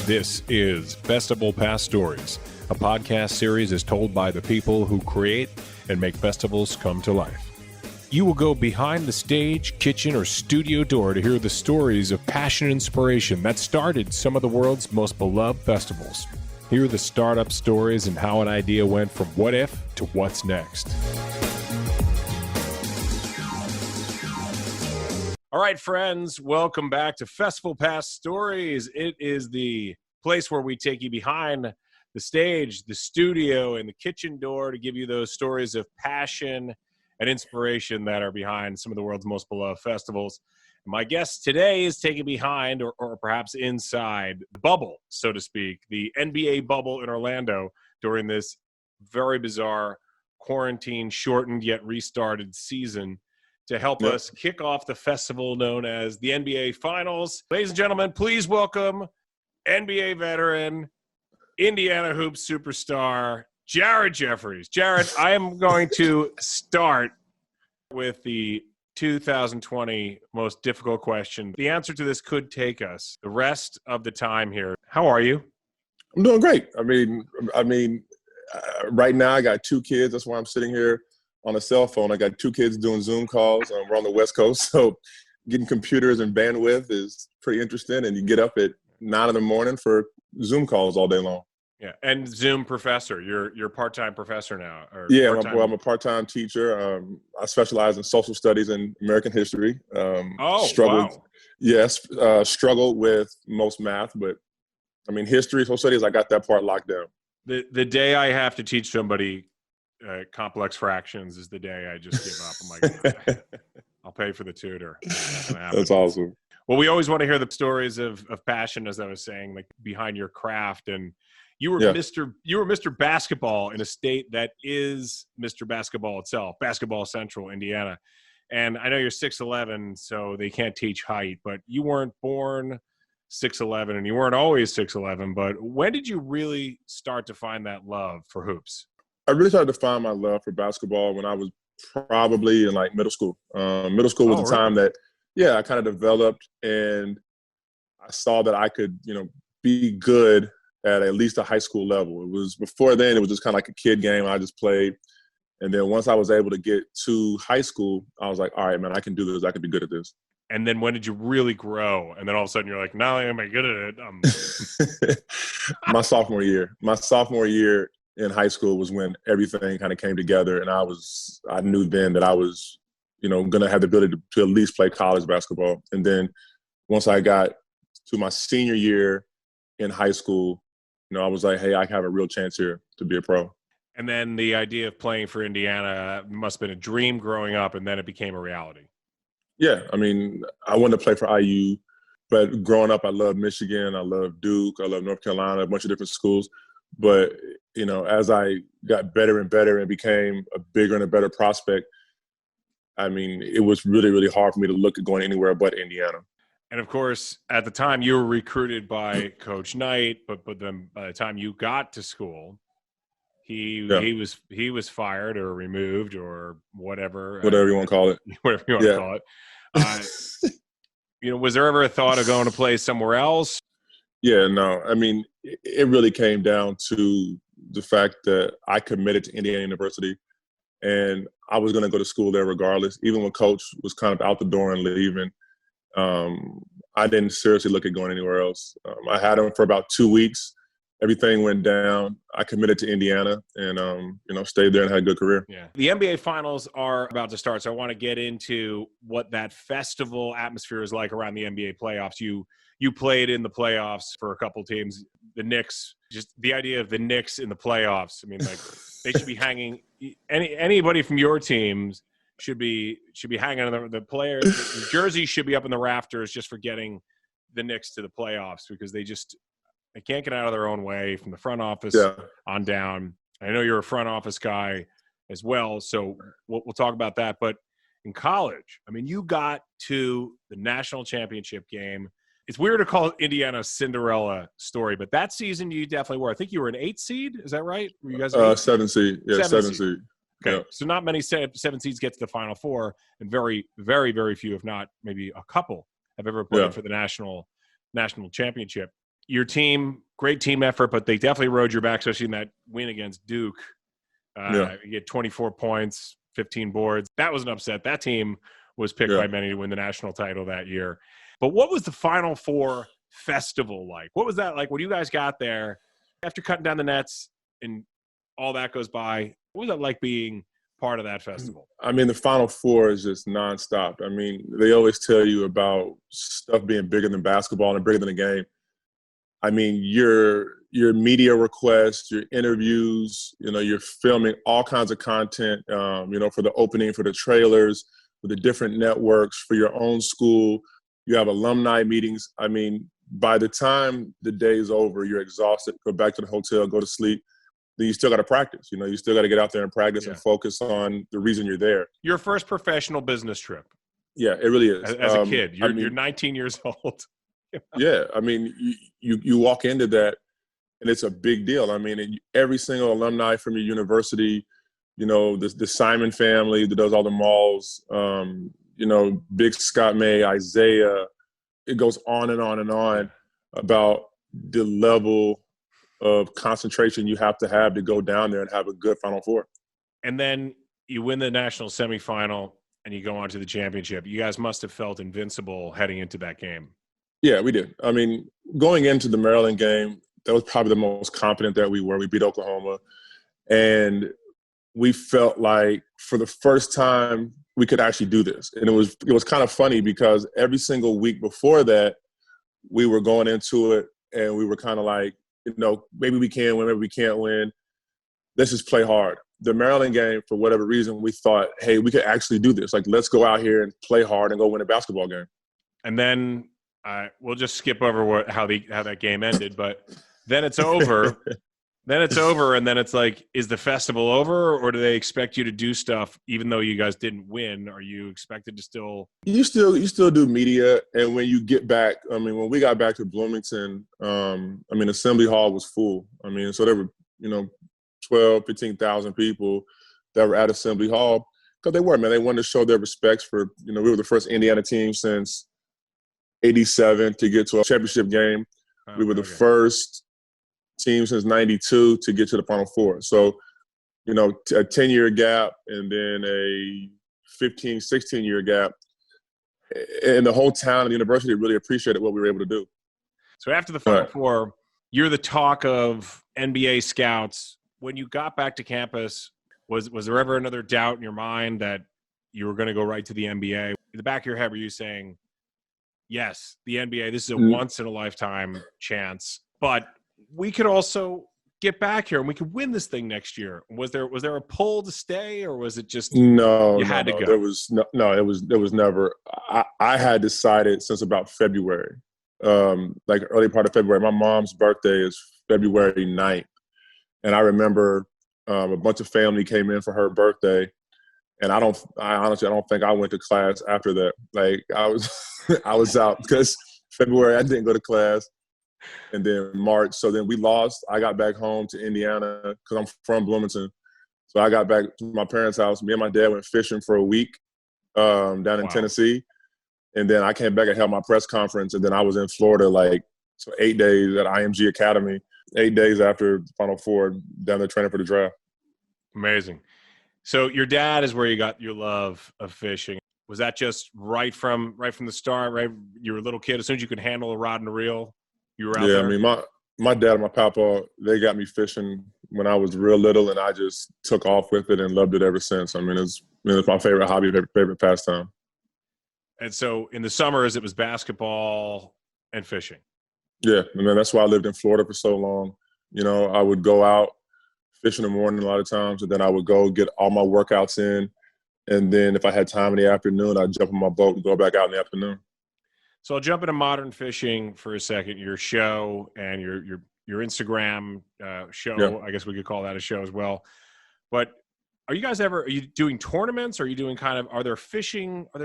This is Festival Pass Stories, a podcast series is told by the people who create and make festivals come to life. You will go behind the stage, kitchen, or studio door to hear the stories of passion and inspiration that started some of the world's most beloved festivals. Hear the startup stories and how an idea went from what if to what's next. All right, friends, welcome back to Festival Pass Stories. It is the place where we take you behind the stage, the studio, and the kitchen door to give you those stories of passion and inspiration that are behind some of the world's most beloved festivals. My guest today is taking behind, or perhaps inside, the bubble, so to speak, the NBA bubble in Orlando during this very bizarre quarantine-shortened yet restarted season to help us kick off the festival known as the NBA Finals. Ladies and gentlemen, please welcome NBA veteran, Indiana Hoops superstar, Jared Jeffries. Jared, I am going to start with the 2020 most difficult question. The answer to this could take us the rest of the time here. How are you? I'm doing great. I mean, right now I got two kids. That's why I'm sitting here on a cell phone. I got two kids doing Zoom calls. We're on the West Coast, so getting computers and bandwidth is pretty interesting. And you get up at 9 in the morning for Zoom calls all day long. Yeah, and Zoom professor. You're a part-time professor now. Yeah, I'm a part-time teacher. I specialize in social studies and American history. Wow. Yes, struggled with most math, but I mean, history, social studies, I got that part locked down. The day I have to teach somebody complex fractions is the day I just give up. I'm like, I'll pay for the tutor. That's awesome. Well, we always want to hear the stories of passion, as I was saying, like behind your craft. And you were Mr. Basketball in a state that is Mr. Basketball itself, Basketball Central, Indiana. And I know you're 6'11", so they can't teach height, but you weren't born 6'11", and you weren't always 6'11". But when did you really start to find that love for hoops? I really started to find my love for basketball when I was probably in like middle school. Middle school was the time that, I kind of developed, and I saw that I could, be good at least a high school level. It was before then, it was just kind of like a kid game. I just played. And then once I was able to get to high school, I was like, all right, man, I can do this. I can be good at this. And then when did you really grow? And then all of a sudden you're like, not only am I good at it, My sophomore year in high school was when everything kind of came together. And I knew then that I was, going to have the ability to at least play college basketball. And then once I got to my senior year in high school, I was like, hey, I have a real chance here to be a pro. And then the idea of playing for Indiana must have been a dream growing up, and then it became a reality. Yeah, I mean, I wanted to play for IU, but growing up, I loved Michigan, I loved Duke, I loved North Carolina, a bunch of different schools. But, as I got better and better and became a bigger and a better prospect, I mean, it was really, really hard for me to look at going anywhere but Indiana. And, of course, at the time, you were recruited by Coach Knight, but then by the time you got to school, he was fired or removed or whatever. Whatever you want to call it. Whatever you want to call it. Was there ever a thought of going to play somewhere else? Yeah, no. I mean, it really came down to the fact that I committed to Indiana University, and I was going to go to school there regardless. Even when Coach was kind of out the door and leaving, I didn't seriously look at going anywhere else. I had him for about 2 weeks. Everything went down. I committed to Indiana and, stayed there and had a good career. Yeah. The NBA Finals are about to start, so I want to get into what that festival atmosphere is like around the NBA playoffs. You played in the playoffs for a couple teams. The Knicks, just the idea of the Knicks in the playoffs. I mean, like they should be hanging – anybody from your teams should be hanging on the players. The jerseys should be up in the rafters just for getting the Knicks to the playoffs because they can't get out of their own way from the front office on down. I know you're a front office guy as well, so we'll talk about that. But in college, I mean, you got to the national championship game. It's weird to call Indiana a Cinderella story, but that season you definitely were. I think you were an 8 seed. Is that right? Were you guys 7 seed? Yeah, 7 seed. Okay, so not many 7 seeds get to the Final Four, and very, very, very few, if not maybe a couple, have ever played for the national championship. your team, great team effort, but they definitely rode your back, especially in that win against Duke. You get 24 points, 15 boards. That was an upset. That team was picked by many to win the national title that year. But what was the Final Four festival like? What was that like when you guys got there after cutting down the nets and all that goes by? What was that like being part of that festival? I mean, the Final Four is just nonstop. I mean, they always tell you about stuff being bigger than basketball and bigger than the game. I mean, your media requests, your interviews, you're filming all kinds of content, for the opening, for the trailers, for the different networks, for your own school. You have alumni meetings. I mean, by the time the day's over, you're exhausted, go back to the hotel, go to sleep. Then you still got to practice. You still got to get out there and practice and focus on the reason you're there. Your first professional business trip. Yeah, it really is. As a kid, you're 19 years old. Yeah, I mean, you walk into that, and it's a big deal. I mean, every single alumni from your university, the Simon family that does all the malls, Big Scott May, Isaiah, it goes on and on and on about the level of concentration you have to go down there and have a good Final Four. And then you win the national semifinal and you go on to the championship. You guys must have felt invincible heading into that game. Yeah, we did. I mean, going into the Maryland game, that was probably the most confident that we were. We beat Oklahoma. And we felt like for the first time we could actually do this. And it was kind of funny because every single week before that, we were going into it and we were kind of like, maybe we can win, maybe we can't win. Let's just play hard. The Maryland game, for whatever reason, we thought, hey, we could actually do this. Like, let's go out here and play hard and go win a basketball game. And then we'll just skip over how that game ended, but then it's over. Then it's over, and then it's like, is the festival over, or do they expect you to do stuff even though you guys didn't win? Are you expected to still? You still do media, and when you get back, I mean, when we got back to Bloomington, Assembly Hall was full. I mean, so there were 12, 15,000 people that were at Assembly Hall because they wanted to show their respects for we were the first Indiana team since '87 to get to a championship game. We were the first team since '92 to get to the Final Four. So, a 10-year gap and then a 15, 16-year gap. And the whole town and the university really appreciated what we were able to do. So after the Final Four, you're the talk of NBA scouts. When you got back to campus, was there ever another doubt in your mind that you were going to go right to the NBA? In the back of your head, were you saying, yes, the NBA, this is a once-in-a-lifetime chance, but we could also get back here and we could win this thing next year? Was there a pull to stay, or was it just you had to go? There was never. I had decided since about February, like early part of February. My mom's birthday is February 9th, and I remember a bunch of family came in for her birthday, and I honestly don't think I went to class after that. Like I was out because February I didn't go to class. And then March, so then we lost. I got back home to Indiana because I'm from Bloomington. So I got back to my parents' house. Me and my dad went fishing for a week down in Tennessee. And then I came back and held my press conference. And then I was in Florida 8 days at IMG Academy, 8 days after the Final Four, down there training for the draft. Amazing. So your dad is where you got your love of fishing. Was that just right from the start, right? You were a little kid. As soon as you could handle a rod and a reel, you were out there? I mean, my dad and my papa, they got me fishing when I was real little, and I just took off with it and loved it ever since. I mean, it's my favorite hobby, favorite pastime. And so in the summers, it was basketball and fishing. Yeah, and then that's why I lived in Florida for so long. I would go out, fish in the morning a lot of times, and then I would go get all my workouts in. And then if I had time in the afternoon, I'd jump on my boat and go back out in the afternoon. So I'll jump into modern fishing for a second. Your show and your Instagram show, yeah. I guess we could call that a show as well. But are you doing tournaments? Are you doing are there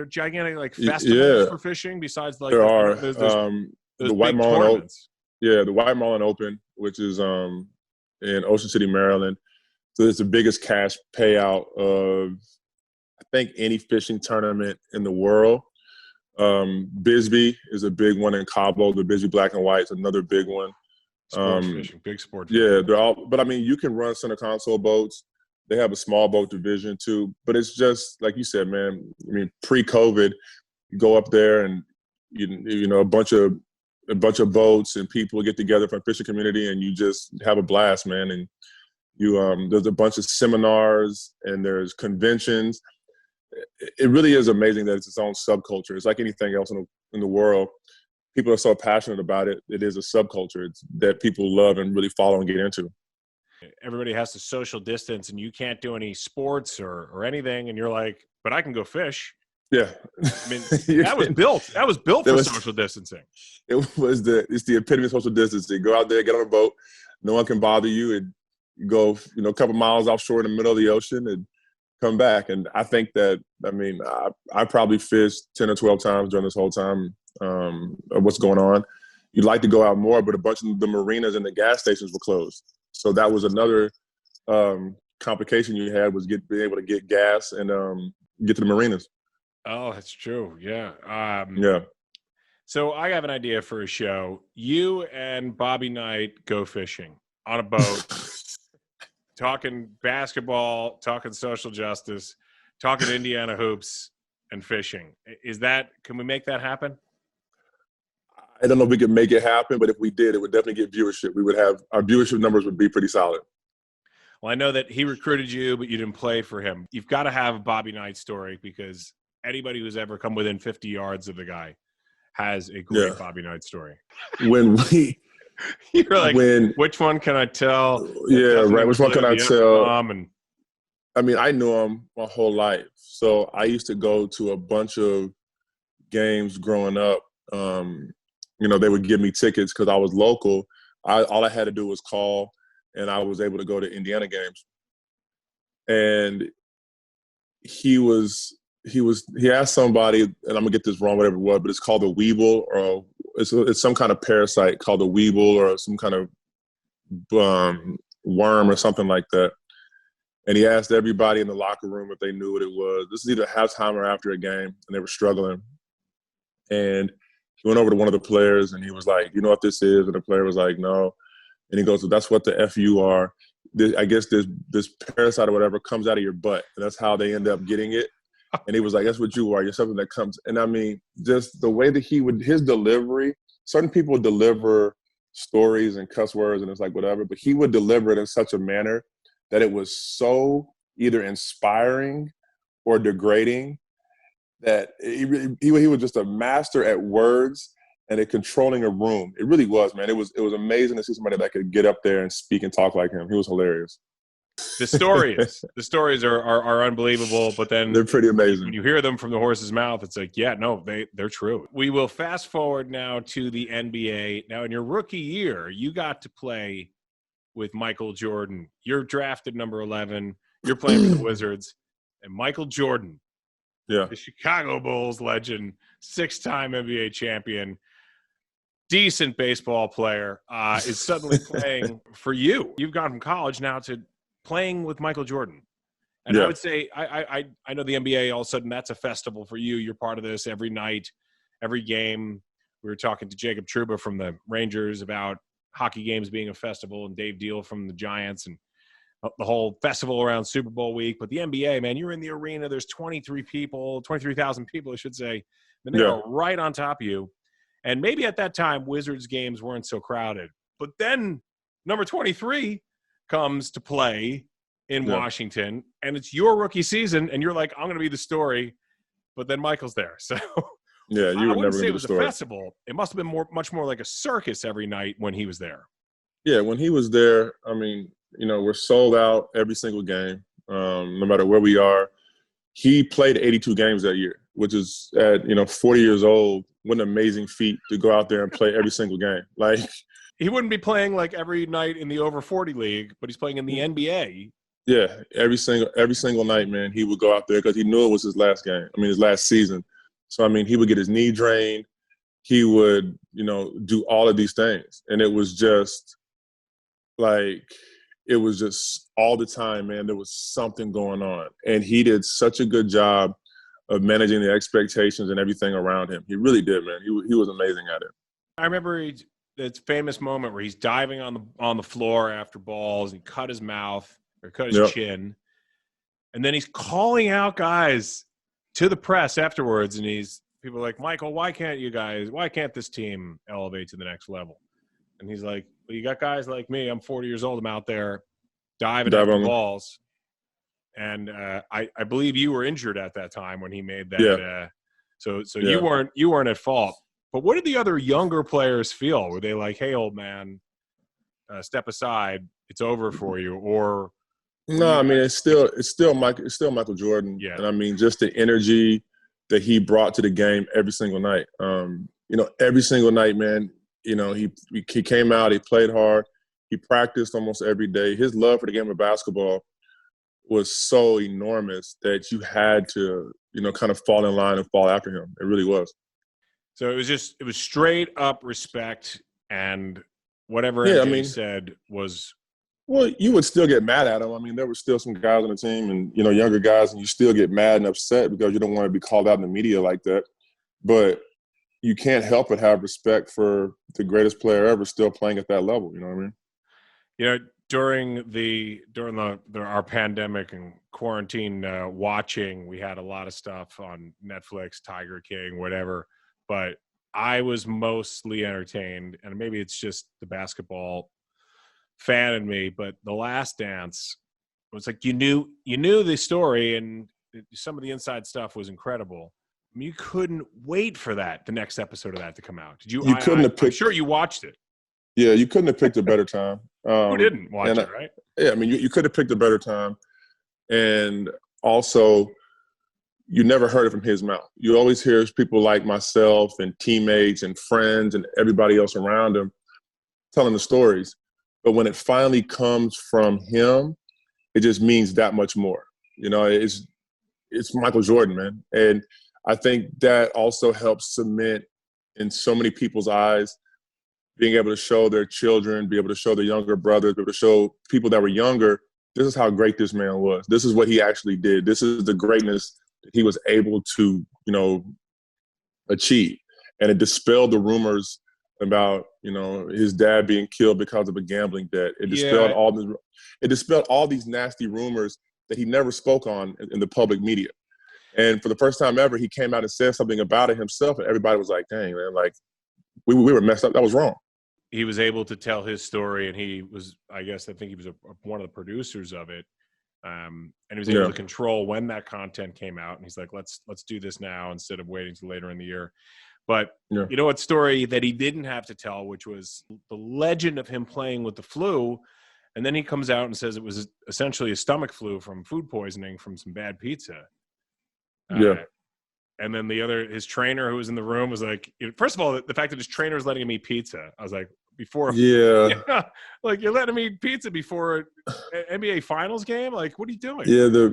gigantic festivals for fishing besides there are those the White Marlin Open? Yeah, the White Marlin Open, which is in Ocean City, Maryland. So it's the biggest cash payout of I think any fishing tournament in the world. Bisbee is a big one in Cabo. The Bisbee Black and White is another big one. Sport fishing, big sport fishing. Yeah, they're all. But I mean, you can run center console boats. They have a small boat division too. But it's just like you said, man. I mean, pre-COVID, you go up there and you know a bunch of boats and people get together from the fishing community, and you just have a blast, man. And you there's a bunch of seminars and there's conventions. It really is amazing that it's its own subculture. It's like anything else in the world. People are so passionate about it. It is a subculture that people love and really follow and get into. Everybody has to social distance, and you can't do any sports or anything. And you're like, but I can go fish. Yeah, I mean, that was built. That was built for social distancing. It's the epitome of social distancing. Go out there, get on a boat. No one can bother you, and you go, a couple miles offshore in the middle of the ocean and come back. And I think that, I mean, I probably fished 10 or 12 times during this whole time of what's going on. You'd like to go out more, but a bunch of the marinas and the gas stations were closed. So that was another complication you had, was being able to get gas and get to the marinas. Oh, that's true. Yeah. Yeah. So I have an idea for a show. You and Bobby Knight go fishing on a boat, talking basketball, talking social justice, talking Indiana hoops and fishing. Can we make that happen? I don't know if we could make it happen, but if we did, it would definitely get viewership. Our viewership numbers would be pretty solid. Well, I know that he recruited you, but you didn't play for him. You've got to have a Bobby Knight story, because anybody who's ever come within 50 yards of the guy has a great Bobby Knight story. You're like, which one can I tell? Yeah, right. Which one can I tell? I mean, I knew him my whole life. So I used to go to a bunch of games growing up. They would give me tickets because I was local. All I had to do was call, and I was able to go to Indiana games. And he asked somebody, and I'm gonna get this wrong, whatever it was, but it's called a weevil, or it's some kind of parasite called a weevil, or some kind of worm or something like that. And he asked everybody in the locker room if they knew what it was. This is either halftime or after a game, and they were struggling. And he went over to one of the players, and he was like, "You know what this is?" And the player was like, "No." And he goes, "Well, that's what the F you are. I guess this parasite or whatever comes out of your butt." And that's how they end up getting it. And he was like, "That's what you are. You're something that comes." And I mean, just the way that his delivery, certain people deliver stories and cuss words and it's like whatever, but he would deliver it in such a manner that it was so either inspiring or degrading, that he was just a master at words and at controlling a room. It really was, man. It was amazing to see somebody that could get up there and speak and talk like him. He was hilarious. The stories are unbelievable, but then they're pretty amazing. When you hear them from the horse's mouth, it's like, yeah, no, they're true. We will fast forward now to the NBA. Now, in your rookie year, you got to play with Michael Jordan. You're drafted number 11. You're playing for the Wizards, and Michael Jordan, the Chicago Bulls legend, 6-time NBA champion, decent baseball player, is suddenly playing for you. You've gone from college now to playing with Michael Jordan. And I would say, I know the NBA, all of a sudden, that's a festival for you. You're part of this every night, every game. We were talking to Jacob Trouba from the Rangers about hockey games being a festival, and Dave Deal from the Giants, and the whole festival around Super Bowl week. But the NBA, man, you're in the arena. There's 23,000 people, I should say. And they're right on top of you. And maybe at that time, Wizards games weren't so crowded. But then number 23 comes to play in Washington, and it's your rookie season, and you're like, I'm going to be the story. But then Michael's there. So you were never going to be the story. A festival. It must have been much more like a circus every night when he was there. Yeah, when he was there, I mean, we're sold out every single game, no matter where we are. He played 82 games that year, which is at 40 years old. What an amazing feat to go out there and play every single game. Like, he wouldn't be playing like every night in the over 40 league, but he's playing in the NBA. Yeah, every single night, man, he would go out there because he knew it was his last game. I mean, his last season. So, I mean, he would get his knee drained. He would, do all of these things. And it was just all the time, man, there was something going on. And he did such a good job of managing the expectations and everything around him. He really did, man. He was amazing at it. I remember It's famous moment where he's diving on the floor after balls and cut his mouth or cut his Yep. chin. And then he's calling out guys to the press afterwards. And people are like, Michael, why can't this team elevate to the next level? And he's like, well, you got guys like me. I'm 40 years old. I'm out there diving after balls. And I believe you were injured at that time when he made that. Yeah. So you weren't at fault. But what did the other younger players feel? Were they like, "Hey, old man, step aside. It's over for you," or? No, I mean it's still Michael Jordan. Yeah. And I mean just the energy that he brought to the game every single night. Every single night, man. He came out, he played hard, he practiced almost every day. His love for the game of basketball was so enormous that you had to, kind of fall in line and fall after him. It really was. So it was straight up respect, and whatever MJ said was. Well, you would still get mad at him. I mean, there were still some guys on the team and, younger guys, and you still get mad and upset because you don't want to be called out in the media like that. But you can't help but have respect for the greatest player ever still playing at that level. You know what I mean? During our pandemic and quarantine watching, we had a lot of stuff on Netflix, Tiger King, whatever. But I was mostly entertained, and maybe it's just the basketball fan in me, but The Last Dance was like you knew the story, and some of the inside stuff was incredible. I mean, you couldn't wait for the next episode of that to come out. Did you? I'm sure you watched it. Yeah, you couldn't have picked a better time. Who didn't watch it, right? Yeah, I mean, you could have picked a better time, and also you never heard it from his mouth. You always hear people like myself and teammates and friends and everybody else around him telling the stories. But when it finally comes from him, it just means that much more. It's Michael Jordan, man. And I think that also helps cement in so many people's eyes, being able to show their children, be able to show their younger brothers, be able to show people that were younger, this is how great this man was. This is what he actually did. This is the greatness that he was able to, achieve. And it dispelled the rumors about his dad being killed because of a gambling debt. It dispelled all these nasty rumors that he never spoke on in the public media. And for the first time ever, he came out and said something about it himself, and everybody was like, "Dang, man! Like we were messed up. That was wrong." He was able to tell his story, and he was, I think he was one of the producers of it, and he was able to control when that content came out. And he's like, "Let's do this now instead of waiting till later in the year." But you know what story that he didn't have to tell, which was the legend of him playing with the flu. And then he comes out and says it was essentially a stomach flu from food poisoning from some bad pizza. And then his trainer who was in the room was like, first of all, the fact that his trainer was letting him eat pizza. I was like, like you're letting him eat pizza before an NBA Finals game? Like, what are you doing? Yeah,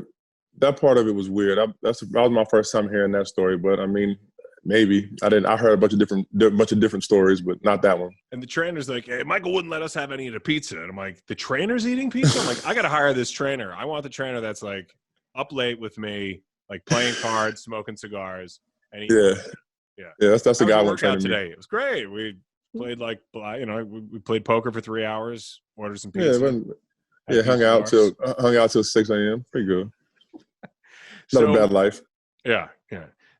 that part of it was weird. That was my first time hearing that story, but I mean, maybe I heard a bunch of different stories, but not that one. And the trainer's like, "Hey, Michael wouldn't let us have any of the pizza." And I'm like, "The trainer's eating pizza?" I'm like, "I got to hire this trainer. I want the trainer that's like up late with me, like playing cards, smoking cigars." And that's the guy I want to today. It was great. We played we played poker for 3 hours, ordered some pizza. Hung out till 6 a.m. Pretty good. Not a bad life. Yeah.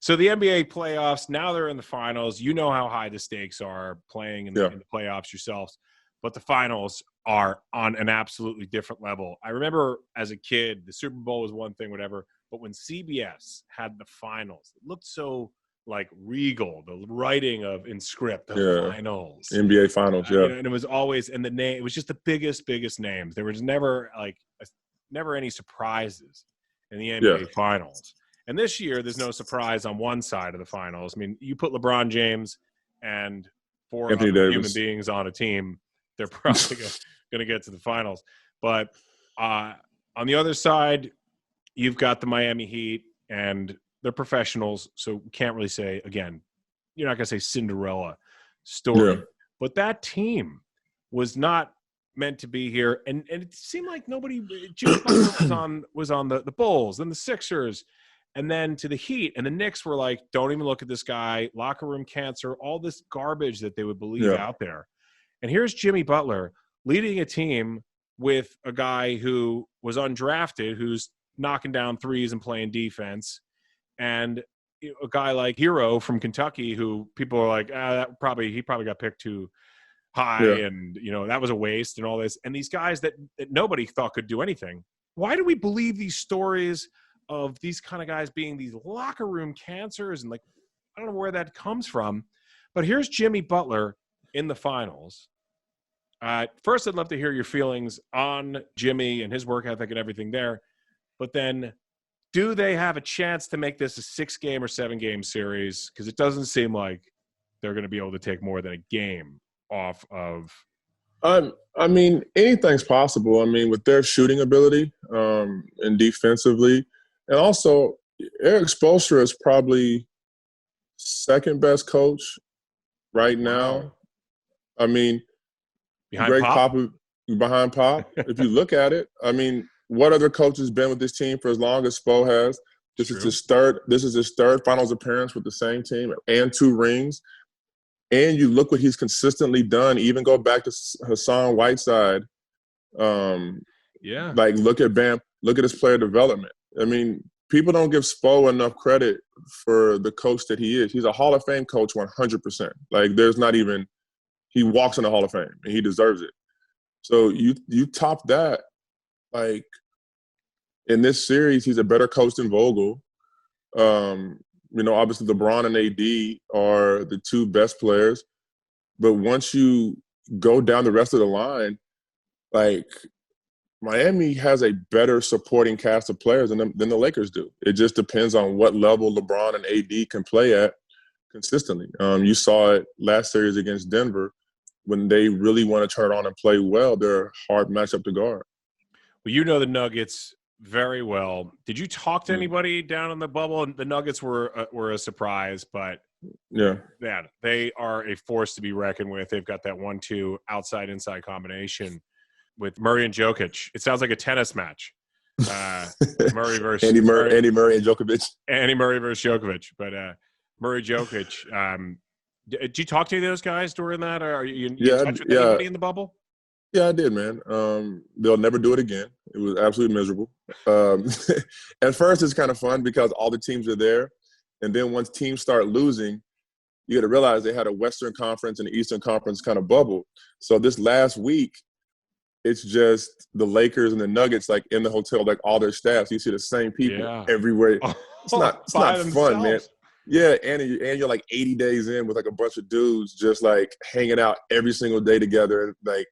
So the NBA playoffs, now they're in the finals. You know how high the stakes are playing in the playoffs yourselves. But the finals are on an absolutely different level. I remember as a kid, the Super Bowl was one thing, whatever. But when CBS had the finals, it looked so like regal, the writing in script, the finals. NBA finals, and it was always, and the name, it was just the biggest names. There was never never any surprises in the NBA finals. And this year, there's no surprise on one side of the finals. I mean, you put LeBron James and 4 other human beings on a team, they're probably going to get to the finals. But on the other side, you've got the Miami Heat, and they're professionals, so we can't really say, again, you're not going to say Cinderella story. Yeah. But that team was not meant to be here. And it seemed like nobody – Jimmy Butler was on the Bulls, then the Sixers, and then to the Heat. And the Knicks were like, don't even look at this guy, locker room cancer, all this garbage that they would believe out there. And here's Jimmy Butler leading a team with a guy who was undrafted, who's knocking down threes and playing defense, and a guy like Hero from Kentucky, who people are like, he probably got picked too high, and that was a waste and all this. And these guys that nobody thought could do anything. Why do we believe these stories of these kind of guys being these locker room cancers? And like, I don't know where that comes from. But here's Jimmy Butler in the finals. First, I'd love to hear your feelings on Jimmy and his work ethic and everything there. But then, do they have a chance to make this a 6-game or 7-game series? Because it doesn't seem like they're going to be able to take more than a game off of. I mean, anything's possible. I mean, with their shooting ability and defensively. And also, Eric Spoelstra is probably second best coach right now. Wow. I mean, behind Pop? Behind Pop. If you look at it, I mean, what other coach has been with this team for as long as Spo has? This is his third finals appearance with the same team and 2 rings. And you look what he's consistently done. Even go back to Hassan Whiteside. Like look at Bam. Look at his player development. I mean, people don't give Spo enough credit for the coach that he is. He's a Hall of Fame coach 100%. Like there's not even – he walks in the Hall of Fame, and he deserves it. So you top that, like in this series, he's a better coach than Vogel. Obviously LeBron and AD are the 2 best players. But once you go down the rest of the line, like Miami has a better supporting cast of players than the Lakers do. It just depends on what level LeBron and AD can play at consistently. You saw it last series against Denver. When they really want to turn on and play well, they're a hard matchup to guard. Well, you know the Nuggets very well. Did you talk to anybody down in the bubble? The Nuggets were a surprise, but they are a force to be reckoned with. They've got that 1-2 outside-inside combination with Murray and Jokic. It sounds like a tennis match. Murray versus Andy Murray and Djokovic. Andy Murray versus Djokovic, but Murray Jokic. Did you talk to those guys during that? Or are you in touch with anybody in the bubble? Yeah, I did, man. They'll never do it again. It was absolutely miserable. At first, it's kind of fun because all the teams are there. And then once teams start losing, you got to realize they had a Western Conference and an Eastern Conference kind of bubble. So this last week, it's just the Lakers and the Nuggets, like in the hotel, like all their staffs. You see the same people everywhere. It's not fun, man. Yeah, and you're like 80 days in with like a bunch of dudes just like hanging out every single day together. Like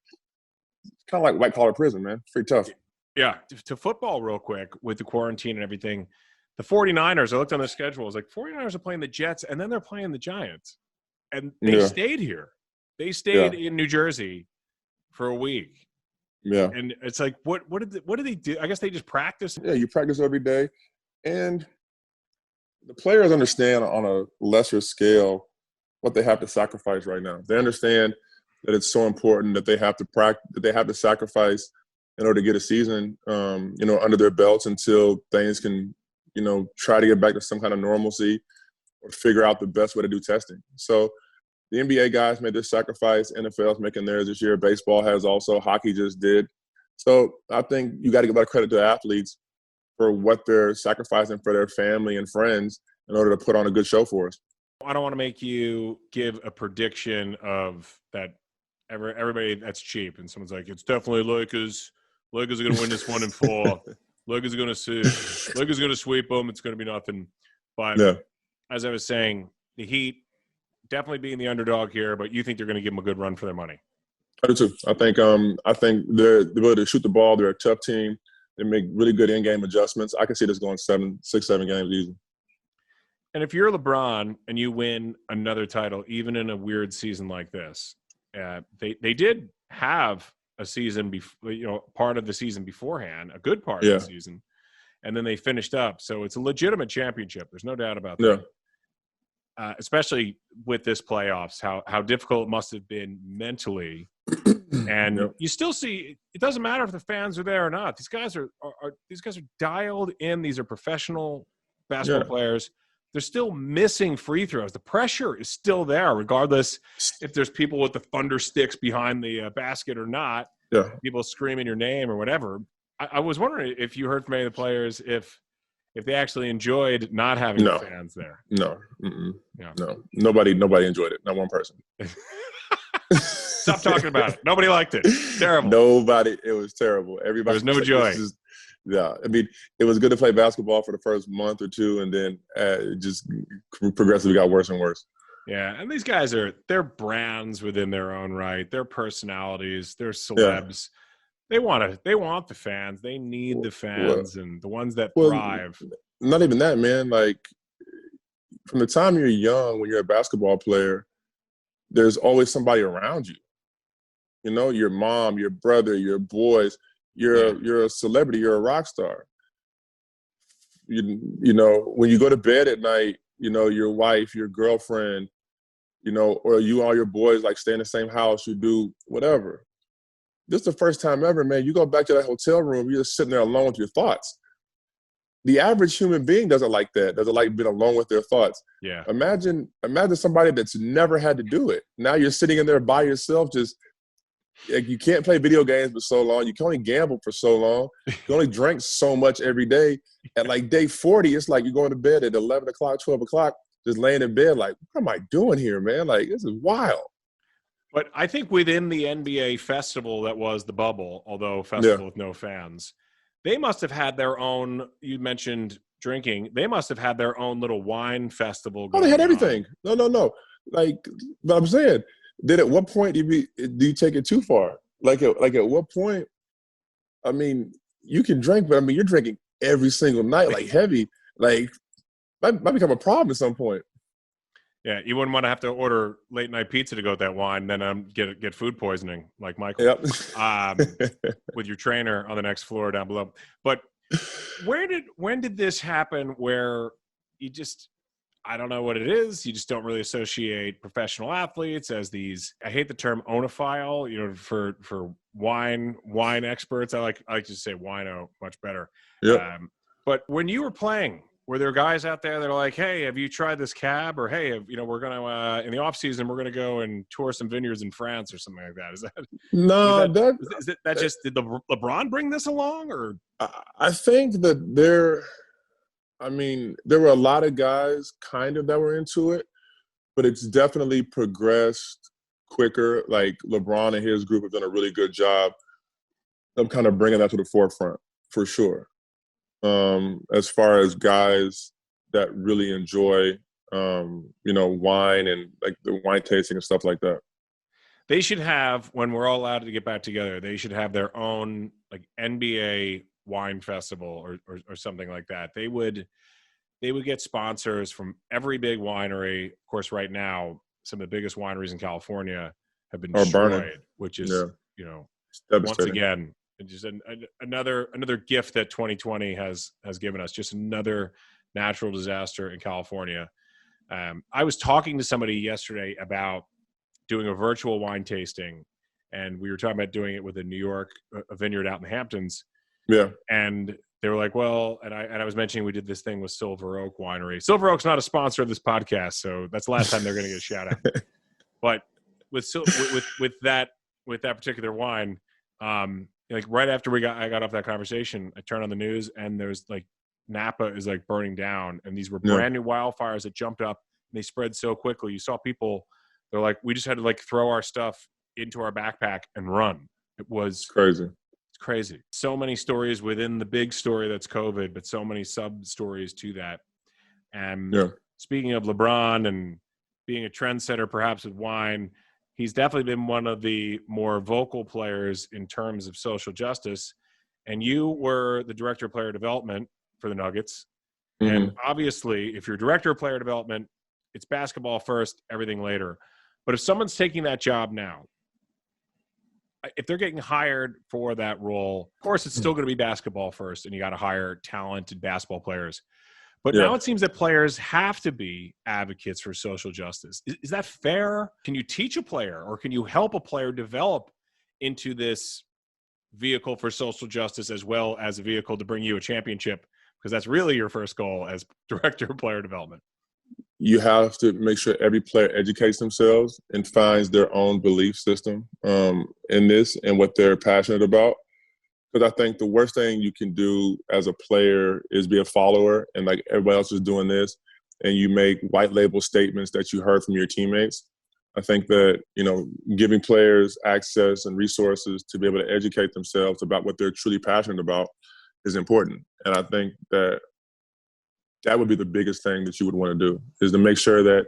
kind of like white collar prison, man. It's pretty tough. Yeah. To football real quick with the quarantine and everything. The 49ers, I looked on the schedule. I was like, 49ers are playing the Jets and then they're playing the Giants. And they stayed here. They stayed in New Jersey for a week. Yeah. And it's like, what did they do? I guess they just practice. Yeah, you practice every day. And the players understand on a lesser scale what they have to sacrifice right now. They understand that it's so important that they have to that they have to sacrifice in order to get a season, under their belts until things can, try to get back to some kind of normalcy or figure out the best way to do testing. So the NBA guys made this sacrifice. NFL's making theirs this year. Baseball has also. Hockey just did. So I think you got to give a lot of credit to the athletes for what they're sacrificing for their family and friends in order to put on a good show for us. I don't want to make you give a prediction of that everybody that's cheap. And someone's like, it's definitely Lakers. Lakers are going to win this 1-4. Lakers are going to see. Lakers are going to sweep them. It's going to be nothing. But as I was saying, the Heat definitely being the underdog here, but you think they're going to give them a good run for their money. I do too. I think they're the ability to shoot the ball. They're a tough team. They make really good in-game adjustments. I can see this going 6, 7 games easy. And if you're LeBron and you win another title, even in a weird season like this, they did have a season part of the season beforehand, a good part of the season, and then they finished up. So it's a legitimate championship. There's no doubt about that. Especially with this playoffs, how difficult it must have been mentally. And you still see it doesn't matter if the fans are there or not. These guys are dialed in. These are professional basketball players. they're still missing free throws. The pressure is still there, regardless if there's people with the thunder sticks behind the basket or not. Yeah. People screaming your name or whatever. I was wondering if you heard from any of the players if they actually enjoyed not having the fans there. No. No. Nobody enjoyed it. Not one person. Stop talking about it. Nobody liked it. Terrible. Nobody. It was terrible. Everybody. There was no joy. Yeah. I mean, it was good to play basketball for the first month or two, and then it just progressively got worse and worse. Yeah, and these guys they're brands within their own right. They're personalities. They're celebs. Yeah. They want the fans. They need the fans and the ones that thrive. Not even that, man. Like, from the time you're young, when you're a basketball player, there's always somebody around you. You know, your mom, your brother, your boys. You're a celebrity. You're a rock star. You know, when you go to bed at night, you know, your wife, your girlfriend, you know, or you all your boys like stay in the same house, you do whatever. This is the first time ever, man. You go back to that hotel room, you're just sitting there alone with your thoughts. The average human being doesn't like that. Doesn't like being alone with their thoughts. Yeah. Imagine somebody that's never had to do it. Now you're sitting in there by yourself, just like, you can't play video games for so long. You can only gamble for so long. You can only drink so much every day. At like day 40, it's like you're going to bed at 11 o'clock, 12 o'clock, just laying in bed like, what am I doing here, man? Like, this is wild. But I think within the NBA festival that was the bubble, although festival with no fans, they must have had their own, you mentioned drinking, they must have had their own little wine festival going they had on. everything. No. Like, but I'm saying, then at what point do you take it too far? Like at what point, I mean, you can drink, but I mean, you're drinking every single night, like heavy, like might become a problem at some point. Yeah, you wouldn't want to have to order late night pizza to go with that wine, then get food poisoning like Michael. Yep. With your trainer on the next floor down below. But when did this happen where you just, I don't know what it is, you just don't really associate professional athletes as these, I hate the term onophile, you know, for wine experts. I like to say wino much better. Yep. But when you were playing, were there guys out there that are like, hey, have you tried this cab? Or, hey, you know, we're going to, in the off season, we're going to go and tour some vineyards in France or something like that. Is that, no, did LeBron bring this along? Or I think that there were a lot of guys kind of that were into it, but it's definitely progressed quicker. Like LeBron and his group have done a really good job of kind of bringing that to the forefront for sure. As far as guys that really enjoy, you know, wine and like the wine tasting and stuff like that. They should have, when we're all allowed to get back together, they should have their own like NBA wine festival or something like that. They would get sponsors from every big winery. Of course, right now, some of the biggest wineries in California have been destroyed, which is, you know, once again, just another gift that 2020 has given us, just another natural disaster in California. I was talking to somebody yesterday about doing a virtual wine tasting, and we were talking about doing it with a vineyard out in the Hamptons. Yeah. And they were like, well, and I was mentioning we did this thing with Silver Oak Winery. Silver Oak's not a sponsor of this podcast, so that's the last time they're going to get a shout out. But with that particular wine, like right after I got off that conversation, I turned on the news and there's like Napa is like burning down, and these were brand new wildfires that jumped up and they spread so quickly. You saw people, they're like, we just had to like throw our stuff into our backpack and run. It was crazy. It's crazy. So many stories within the big story that's COVID, but so many sub stories to that. And speaking of LeBron and being a trendsetter, perhaps with wine, he's definitely been one of the more vocal players in terms of social justice. And you were the director of player development for the Nuggets. Mm-hmm. And obviously, if you're director of player development, it's basketball first, everything later. But if someone's taking that job now, if they're getting hired for that role, of course, it's still going to be basketball first, and you got to hire talented basketball players. But now it seems that players have to be advocates for social justice. Is that fair? Can you teach a player, or can you help a player develop into this vehicle for social justice as well as a vehicle to bring you a championship? Because that's really your first goal as director of player development. you have to make sure every player educates themselves and finds their own belief system in this and what they're passionate about. Because I think the worst thing you can do as a player is be a follower and like everybody else is doing this, and you make white label statements that you heard from your teammates. I think that, giving players access and resources to be able to educate themselves about what they're truly passionate about is important. And I think that would be the biggest thing that you would want to do, is to make sure that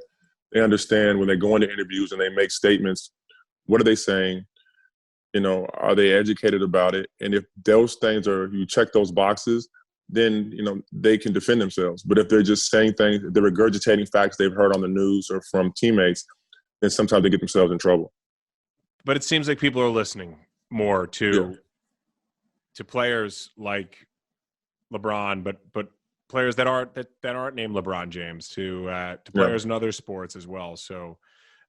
they understand when they go into interviews and they make statements, what are they saying? Are they educated about it? And if those things you check those boxes, then, they can defend themselves. But if they're just saying things, they're regurgitating facts they've heard on the news or from teammates, then sometimes they get themselves in trouble. But it seems like people are listening more to players like LeBron, but players that aren't named LeBron James, to players in other sports as well. So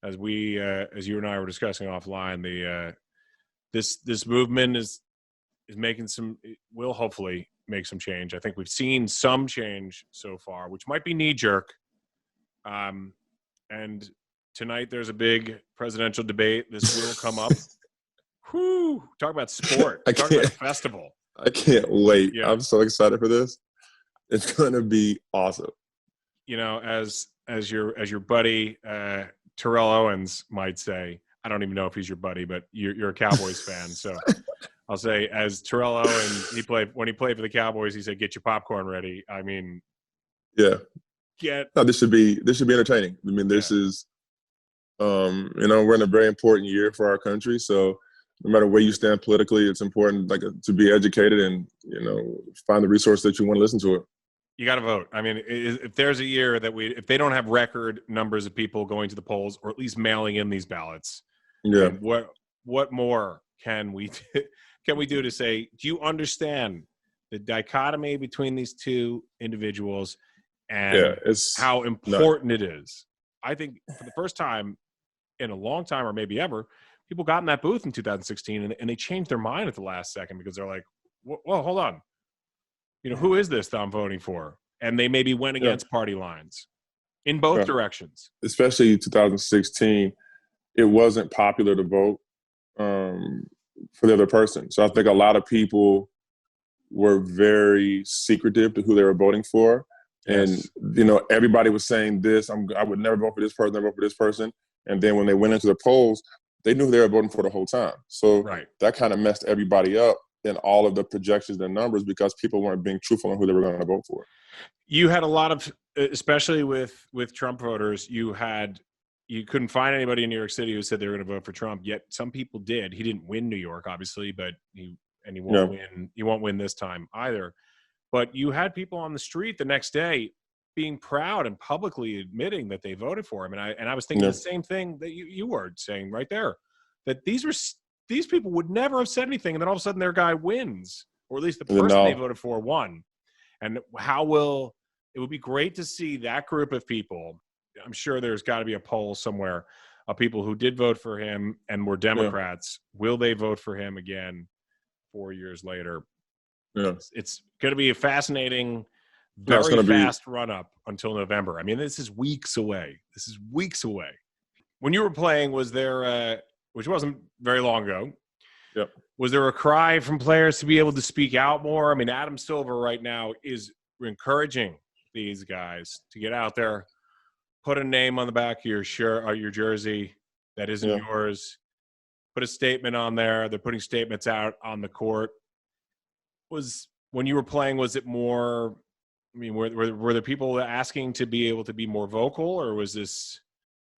as you and I were discussing offline, this movement is making will hopefully make some change. I think we've seen some change so far, which might be knee jerk. And tonight there's a big presidential debate. This will come up. Whew, talk about sport. Talk about a festival. I can't wait. Yeah. I'm so excited for this. It's going to be awesome. As your buddy Terrell Owens might say, I don't even know if he's your buddy, but you're a Cowboys fan. So I'll say, as Terrell Owens, when he played for the Cowboys, he said, "Get your popcorn ready." I mean, yeah. This should be entertaining. I mean, this is, we're in a very important year for our country. So no matter where you stand politically, it's important to be educated and, find the resource that you want to listen to it. You got to vote. I mean, if there's a year that if they don't have record numbers of people going to the polls or at least mailing in these ballots, what more can we do to say, do you understand the dichotomy between these two individuals and how important it is? I think for the first time in a long time, or maybe ever, people got in that booth in 2016 and they changed their mind at the last second because they're like, well, hold on. Who is this that I'm voting for? And they maybe went against party lines in both directions. Especially 2016, it wasn't popular to vote for the other person. So I think a lot of people were very secretive to who they were voting for. Yes. And, everybody was saying this, I would never vote for this person, never vote for this person. And then when they went into the polls, they knew who they were voting for the whole time. So that kind of messed everybody up in all of the projections and numbers because people weren't being truthful on who they were going to vote for. You had a lot of, especially with Trump voters, you couldn't find anybody in New York City who said they were going to vote for Trump, yet some people did. He didn't win New York, obviously, but he won't win this time either. But you had people on the street the next day being proud and publicly admitting that they voted for him. And I was thinking the same thing that you were saying right there, that these people would never have said anything, and then all of a sudden their guy wins, or at least the person they voted for won. And it would be great to see that group of people. I'm sure there's got to be a poll somewhere of people who did vote for him and were Democrats. Will they vote for him again 4 years later? Yeah. It's going to be a fascinating, very fast run-up until November. I mean, this is weeks away. When you were playing, was there which wasn't very long ago. Yep. Was there a cry from players to be able to speak out more? I mean, Adam Silver right now is encouraging these guys to get out there, put a name on the back of your shirt or your jersey that isn't yours, put a statement on there. They're putting statements out on the court. When you were playing, was it more, I mean, were there people asking to be able to be more vocal, or was this?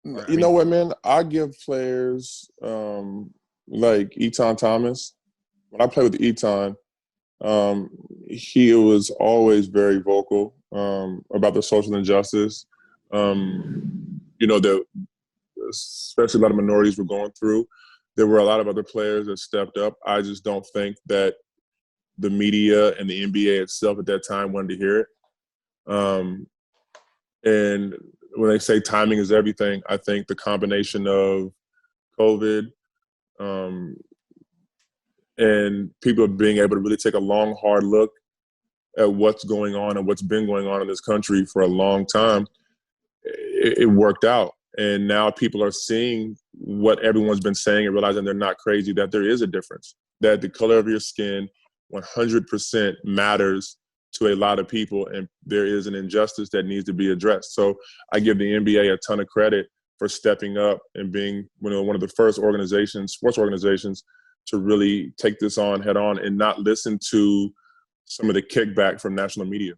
You know what, man? I give players like Etan Thomas. When I played with Etan, he was always very vocal about the social injustice. Especially a lot of minorities were going through. There were a lot of other players that stepped up. I just don't think that the media and the NBA itself at that time wanted to hear it. And when they say timing is everything, I think the combination of COVID and people being able to really take a long, hard look at what's going on and what's been going on in this country for a long time it worked out. And now people are seeing what everyone's been saying and realizing they're not crazy, that there is a difference, that the color of your skin 100% matters to a lot of people, and there is an injustice that needs to be addressed. So I give the NBA a ton of credit for stepping up and being one of the first sports organizations, to really take this on head on and not listen to some of the kickback from national media.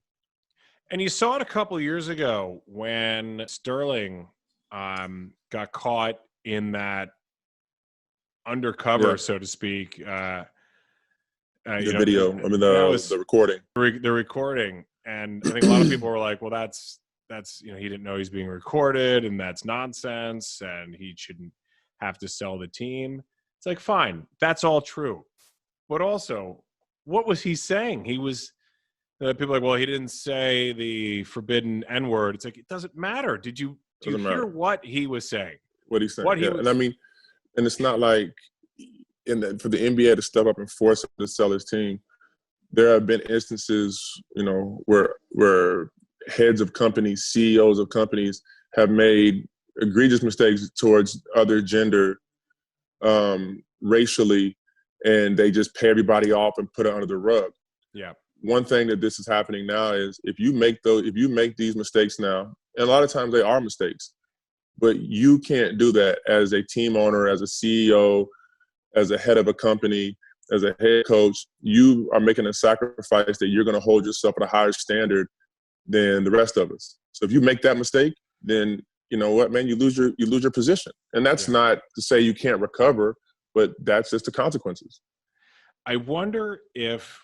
And you saw it a couple of years ago when Sterling got caught in that undercover, so to speak. The video, the recording. The recording. And I think a lot of people were like, well, that's he didn't know he's being recorded, and that's nonsense, and he shouldn't have to sell the team. It's like, fine, that's all true. But also, what was he saying? He was people are like, well, he didn't say the forbidden N-word. It's like, it doesn't matter. Do you hear what he was saying? What he's saying. And I mean, and it's not like for the NBA to step up and force him to sell his team. There have been instances, where heads of companies, CEOs of companies have made egregious mistakes towards other gender, racially, and they just pay everybody off and put it under the rug. Yeah. One thing that this is happening now is if you make these mistakes now, and a lot of times they are mistakes, but you can't do that as a team owner, as a CEO, as a head of a company, as a head coach. You are making a sacrifice that you're going to hold yourself at a higher standard than the rest of us. So if you make that mistake, then you know what, man, you lose your position. And that's not to say you can't recover, but that's just the consequences. I wonder if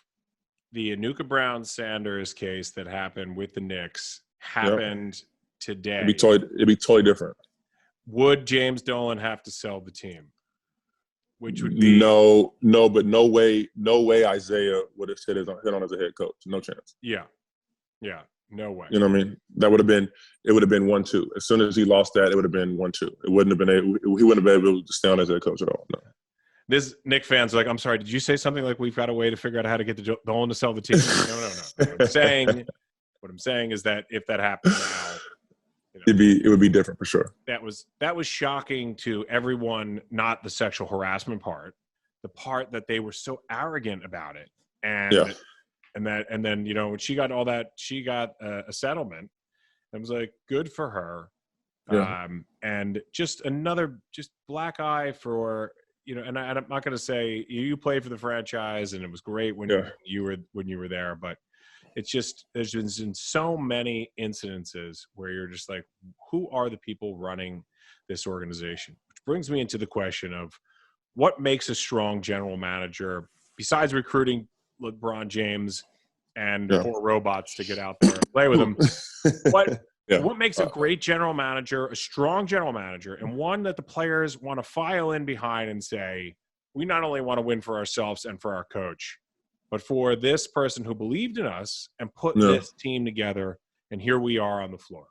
the Anuka Brown Sanders case that happened with the Knicks happened today. It'd be totally different. Would James Dolan have to sell the team? Which would be but no way Isaiah would have hit on as a head coach. No chance. Yeah, no way. You know what I mean? It would have been 1-2. As soon as he lost that, it would have been 1-2. It wouldn't have been he wouldn't have been able to stay on as a head coach at all. No. This Knick fans are like, I'm sorry, did you say something like we've got a way to figure out how to get the Dolan to sell the team? No. What I'm saying is that if that happened now, it would be different for sure. That was shocking to everyone, not the sexual harassment part, the part that they were so arrogant about it. And then, when she got all that, she got a settlement. I was like, good for her. Yeah. And just another black eye for, and I'm not going to say you played for the franchise and it was great when you were there, but it's just, there's been so many incidences where you're just like, who are the people running this organization? Which brings me into the question of what makes a strong general manager besides recruiting LeBron James and 4 robots to get out there and play with him. What makes a great general manager, a strong general manager, and one that the players want to file in behind and say, we not only want to win for ourselves and for our coach, but for this person who believed in us and put this team together, and here we are on the floor.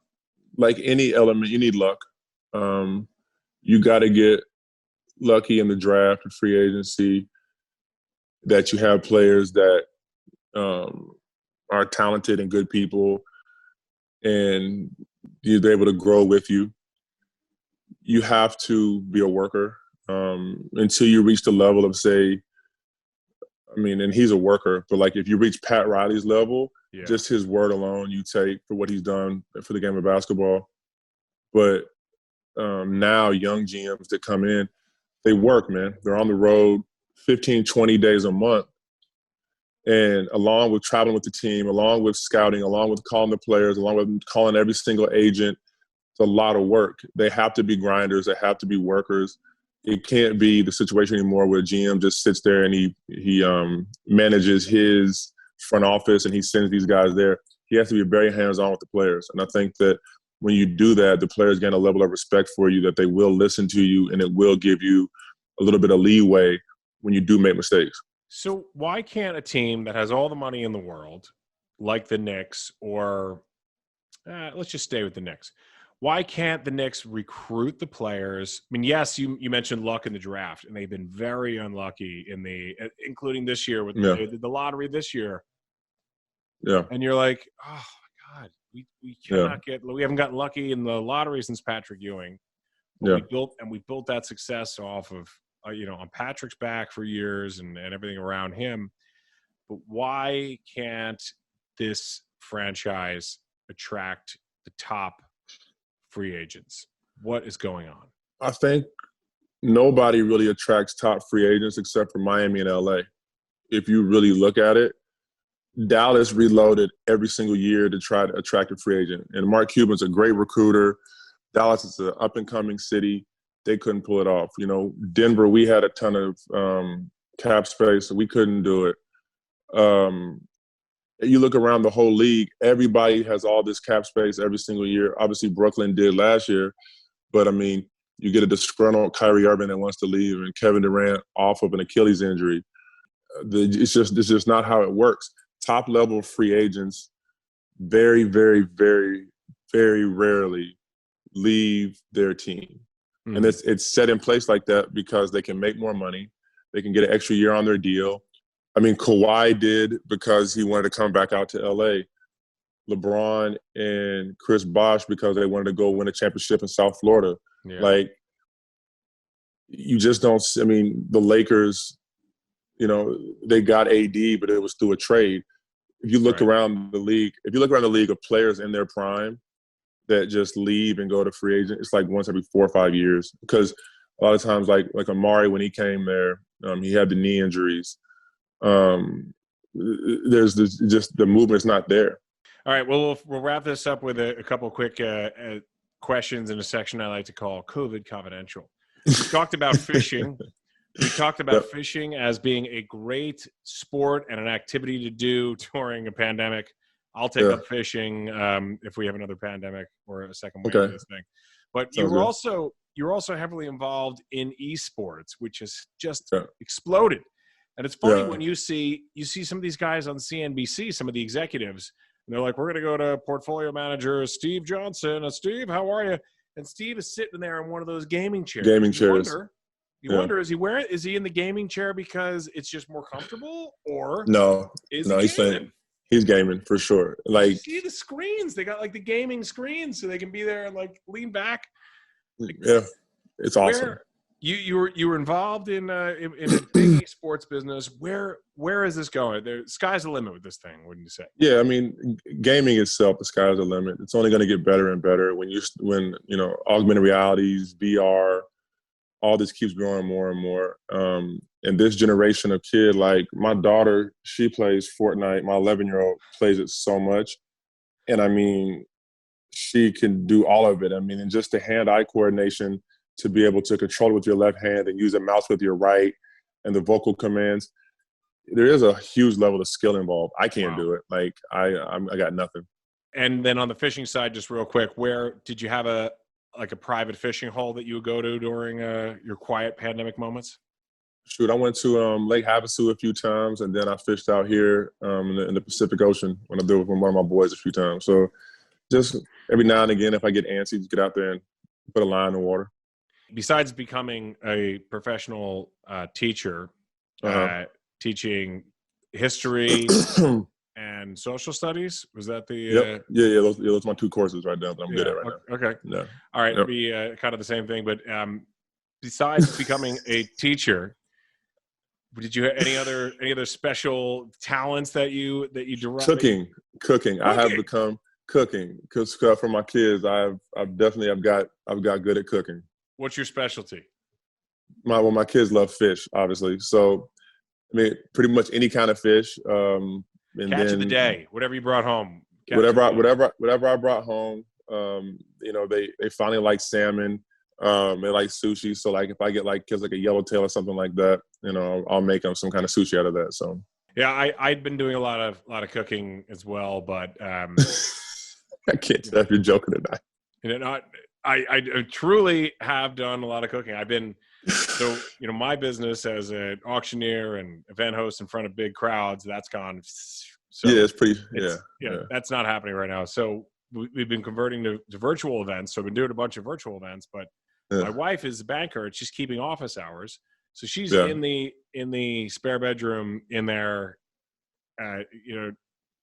Like any element, you need luck. You got to get lucky in the draft and free agency, that you have players that are talented and good people, and they're able to grow with you. You have to be a worker until you reach the level of, say, and he's a worker, but like if you reach Pat Riley's level, just his word alone you take for what he's done for the game of basketball. But now young GMs that come in, they work, man. They're on the road 15, 20 days a month. And along with traveling with the team, along with scouting, along with calling the players, along with calling every single agent, it's a lot of work. They have to be grinders. They have to be workers. It can't be the situation anymore where GM just sits there and he manages his front office and he sends these guys there. He has to be very hands-on with the players. And I think that when you do that, the players gain a level of respect for you, that they will listen to you, and it will give you a little bit of leeway when you do make mistakes. So why can't a team that has all the money in the world, like the Knicks, or let's just stay with the Knicks, why can't the Knicks recruit the players? Yes, you mentioned luck in the draft, and they've been very unlucky including this year with the lottery this year. Yeah. And you're like, oh my God, We Yeah. cannot we haven't gotten lucky in the lottery since Patrick Ewing. But Yeah. we built that success off of on Patrick's back for years and everything around him. But why can't this franchise attract the top free agents? What is going on? I think nobody really attracts top free agents except for Miami and LA. If you really look at it, Dallas reloaded every single year to try to attract a free agent. And Mark Cuban's a great recruiter. Dallas is an up-and-coming city. They couldn't pull it off. Denver, we had a ton of cap space, so we couldn't do it. You look around the whole league, everybody has all this cap space every single year. Obviously, Brooklyn did last year. But, I mean, you get a disgruntled Kyrie Irving that wants to leave and Kevin Durant off of an Achilles injury. It's just not how it works. Top-level free agents very, very, very, very rarely leave their team. Mm-hmm. And it's set in place like that because they can make more money. They can get an extra year on their deal. I mean, Kawhi did because he wanted to come back out to L.A. LeBron and Chris Bosh because they wanted to go win a championship in South Florida. Yeah. Like, you just don't – I mean, the Lakers, they got AD, but it was through a trade. If you look around the league of players in their prime that just leave and go to free agent, it's like once every 4 or 5 years. Because a lot of times, like Amari, when he came there, he had the knee injuries. There's just the movement's not there. All right, well, we'll wrap this up with a couple quick questions in a section I like to call COVID Confidential. We talked about fishing. We talked about fishing as being a great sport and an activity to do during a pandemic. I'll take up fishing if we have another pandemic or a second wave of this thing. But you were also heavily involved in esports, which has just exploded. And it's funny when you see some of these guys on CNBC, some of the executives, and they're like, "We're going to go to portfolio manager Steve Johnson. Steve, how are you?" And Steve is sitting there in one of those gaming chairs. You wonder, is he in the gaming chair because it's just more comfortable, or he's gaming for sure. Like, you see the screens, they got like the gaming screens, so they can be there and like lean back. Like, it's awesome. You were involved in a big esports business. Where is this going? The sky's the limit with this thing, wouldn't you say? Yeah, I mean, gaming itself, the sky's the limit. It's only going to get better and better when augmented realities, VR. All this keeps growing more and more. And this generation of kid, like my daughter, she plays Fortnite. My 11-year-old plays it so much. And I mean, she can do all of it. I mean, and just the hand-eye coordination to be able to control it with your left hand and use a mouse with your right and the vocal commands. There is a huge level of skill involved. I can't do it. Like, I got nothing. And then on the fishing side, just real quick, where did you have a private fishing hole that you would go to during your quiet pandemic moments? Shoot, I went to Lake Havasu a few times, and then I fished out here in the Pacific Ocean when I did with one of my boys a few times. So just every now and again, if I get antsy, just get out there and put a line in the water. Besides becoming a professional teacher, teaching history and social studies, was that the those are my 2 courses right now that I'm good at right now. Okay. Yeah. All right. It'd be kind of the same thing, but besides becoming a teacher, did you have any other special talents that you derived? Cooking. I have become cooking because for my kids, I've got good at cooking. What's your specialty? My kids love fish, obviously. So, I mean, pretty much any kind of fish. Catch of the day, whatever you brought home. Whatever I brought home. They finally like salmon. They like sushi. So like if I get like kids like a yellowtail or something like that, I'll make them some kind of sushi out of that. So yeah, I'd been doing a lot of cooking as well, but I can't tell if you're joking or not. I truly have done a lot of cooking. I've been my business as an auctioneer and event host in front of big crowds, that's gone. So it's pretty. That's not happening right now. So we've been converting to virtual events. So I've been doing a bunch of virtual events, but my wife is a banker and she's keeping office hours. So she's in the spare bedroom in there,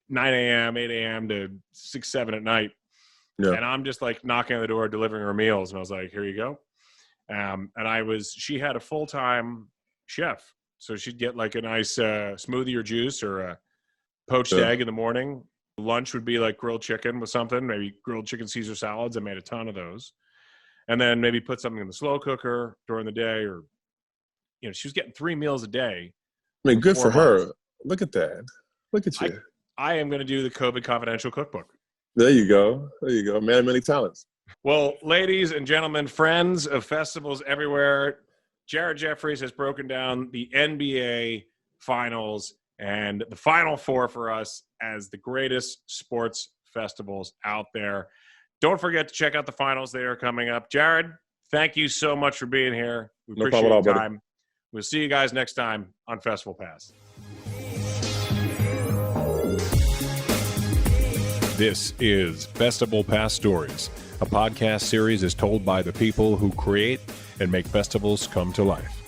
9 a.m., 8 a.m. to 6, 7 at night. Yeah. And I'm just like knocking on the door, delivering her meals. And I was like, here you go. She had a full-time chef. So she'd get like a nice smoothie or juice or a poached egg in the morning. Lunch would be like grilled chicken with something, maybe grilled chicken Caesar salads. I made a ton of those. And then maybe put something in the slow cooker during the day, or, she was getting 3 meals a day. I mean, good for her. Look at that. Look at you. I am going to do the COVID Confidential Cookbook. There you go. Man of many talents. Well, ladies and gentlemen, friends of festivals everywhere, Jared Jeffries has broken down the NBA Finals and the Final Four for us as the greatest sports festivals out there. Don't forget to check out the finals. They are coming up. Jared, thank you so much for being here. We appreciate your time. Buddy. We'll see you guys next time on Festival Pass. This is Festival Pass Stories, a podcast series is told by the people who create and make festivals come to life.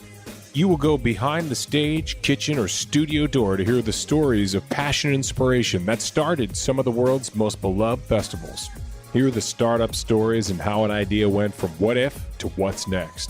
You will go behind the stage, kitchen, or studio door to hear the stories of passion and inspiration that started some of the world's most beloved festivals. Hear the startup stories and how an idea went from what if to what's next.